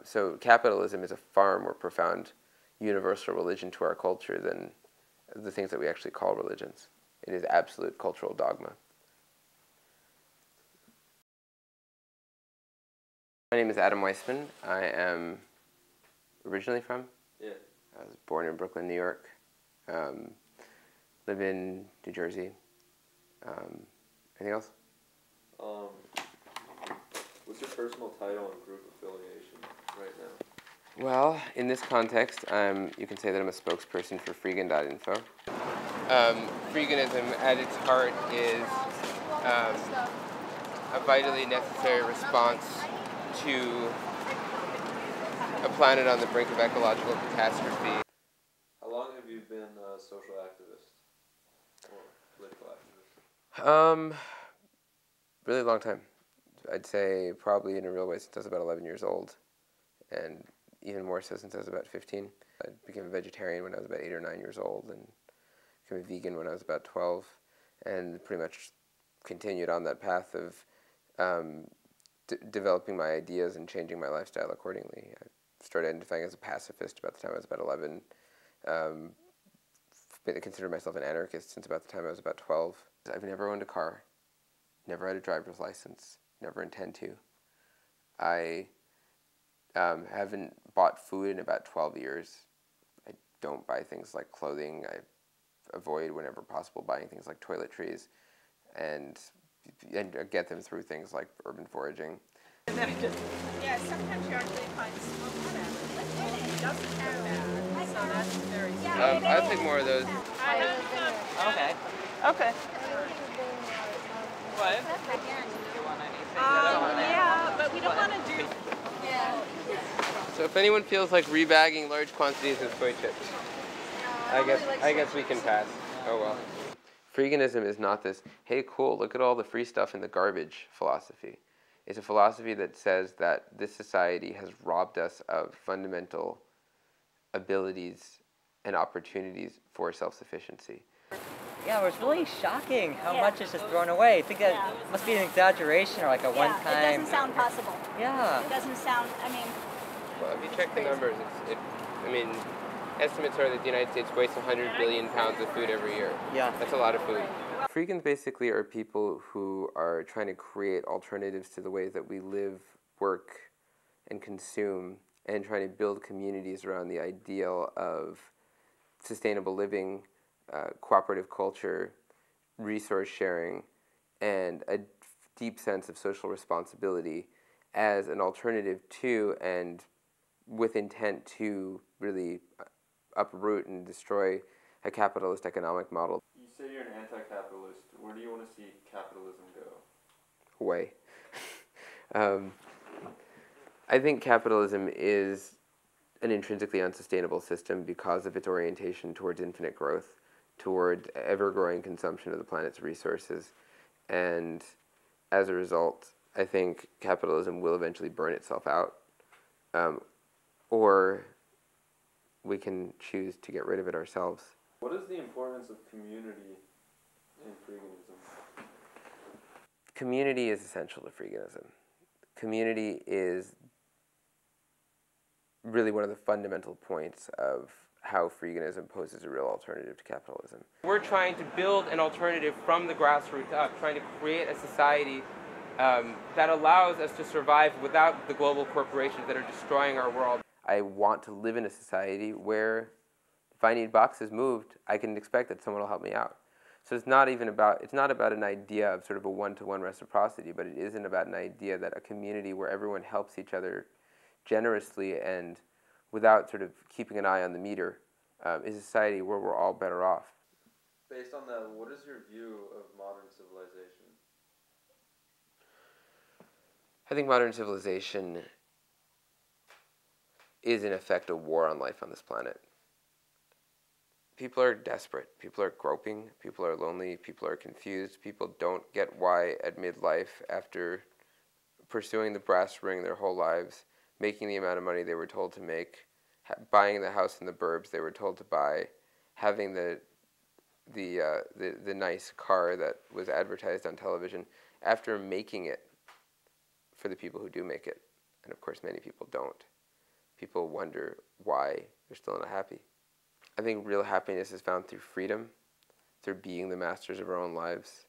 So capitalism is a far more profound universal religion to our culture than the things that we actually call religions. It is absolute cultural dogma. My name is Adam Weissman. I am originally from? Yeah. I was born in Brooklyn, New York. Live in New Jersey. Anything else? What's your personal title and group affiliation right now? Well, in this context, you can say that I'm a spokesperson for freegan.info. Freeganism, at its heart, is a vitally necessary response to a planet on the brink of ecological catastrophe. How long have you been a social activist or political activist? Really long time. I'd say probably in a real way since I was about 11 years old, and even more so since I was about 15. I became a vegetarian when I was about 8 or 9 years old, and became a vegan when I was about 12, and pretty much continued on that path of developing my ideas and changing my lifestyle accordingly. I started identifying as a pacifist about the time I was about 11. I considered myself an anarchist since about the time I was about 12. I've never owned a car, never had a driver's license, never intend to. I haven't bought food in about 12 years. I don't buy things like clothing. I avoid, whenever possible, buying things like toiletries, and get them through things like urban foraging. Yeah, sometimes you actually find smoke salmon. It doesn't have that, so that's very good. I'll take more of those. Okay. Okay. What? You want anything? Yeah, but we don't want to do... Yeah. So if anyone feels like rebagging large quantities of soy chips, I guess we can pass. Oh well. Freeganism is not this, hey cool, look at all the free stuff in the garbage philosophy. It's a philosophy that says that this society has robbed us of fundamental abilities and opportunities for self-sufficiency. Yeah, it was really shocking how much is just thrown away. I think that must be an exaggeration or like a one-time... it doesn't sound possible. Yeah. It doesn't sound, I mean... Well, if you check the numbers, estimates are that the United States wastes 100 billion pounds of food every year. Yeah. That's a lot of food. Freegans basically are people who are trying to create alternatives to the ways that we live, work, and consume, and trying to build communities around the ideal of sustainable living, cooperative culture, resource sharing, and a deep sense of social responsibility as an alternative to and with intent to really uproot and destroy a capitalist economic model. You say you're an anti-capitalist. Where do you want to see capitalism go? Way. I think capitalism is an intrinsically unsustainable system because of its orientation towards infinite growth, toward ever-growing consumption of the planet's resources. And as a result, I think capitalism will eventually burn itself out. Or we can choose to get rid of it ourselves. What is the importance of community in freeganism? Community is essential to freeganism. Community is really one of the fundamental points of how freeganism poses a real alternative to capitalism. We're trying to build an alternative from the grassroots up, trying to create a society that allows us to survive without the global corporations that are destroying our world. I want to live in a society where if I need boxes moved, I can expect that someone will help me out. So it's not about an idea of sort of a one-to-one reciprocity, but it isn't about an idea that a community where everyone helps each other generously and without sort of keeping an eye on the meter is a society where we're all better off. Based on that, what is your view of modern civilization? I think modern civilization is in effect a war on life on this planet. People are desperate, people are groping, people are lonely, people are confused, people don't get why at midlife, after pursuing the brass ring their whole lives, making the amount of money they were told to make, buying the house in the burbs they were told to buy, having the nice car that was advertised on television, after making it for the people who do make it, And of course, many people don't. People wonder why they're still not happy. I think real happiness is found through freedom, through being the masters of our own lives,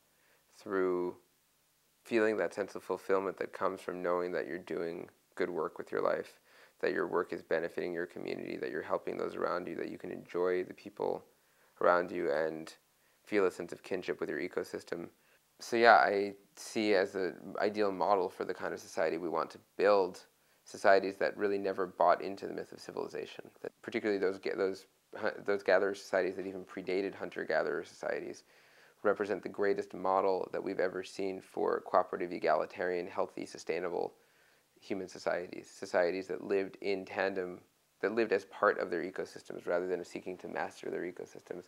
through feeling that sense of fulfillment that comes from knowing that you're doing good work with your life, that your work is benefiting your community, that you're helping those around you, that you can enjoy the people around you and feel a sense of kinship with your ecosystem. So yeah, I see as an ideal model for the kind of society we want to build, societies that really never bought into the myth of civilization, that particularly those gatherer societies that even predated hunter-gatherer societies represent the greatest model that we've ever seen for cooperative, egalitarian, healthy, sustainable human societies, societies that lived in tandem, that lived as part of their ecosystems rather than seeking to master their ecosystems,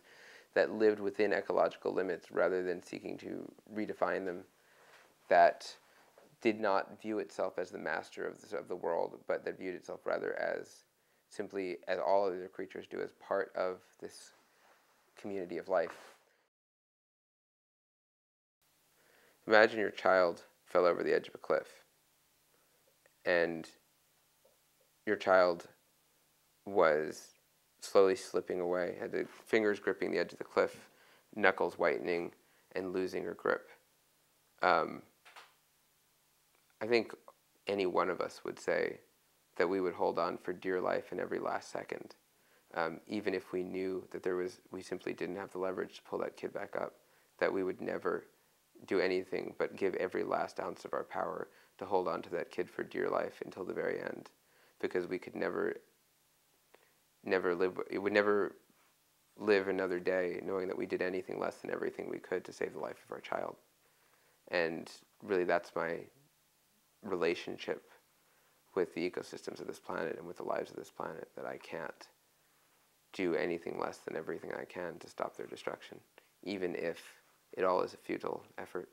that lived within ecological limits rather than seeking to redefine them, that did not view itself as the master of the world, but that viewed itself rather as simply, as all other creatures do, as part of this community of life. Imagine your child fell over the edge of a cliff, and your child was slowly slipping away, had the fingers gripping the edge of the cliff, knuckles whitening, and losing her grip. I think any one of us would say that we would hold on for dear life in every last second, even if we knew that we simply didn't have the leverage to pull that kid back up, that we would never do anything but give every last ounce of our power to hold on to that kid for dear life until the very end, because we could never live another day knowing that we did anything less than everything we could to save the life of our child. And really, that's my relationship with the ecosystems of this planet and with the lives of this planet, that I can't do anything less than everything I can to stop their destruction, even if it all is a futile effort.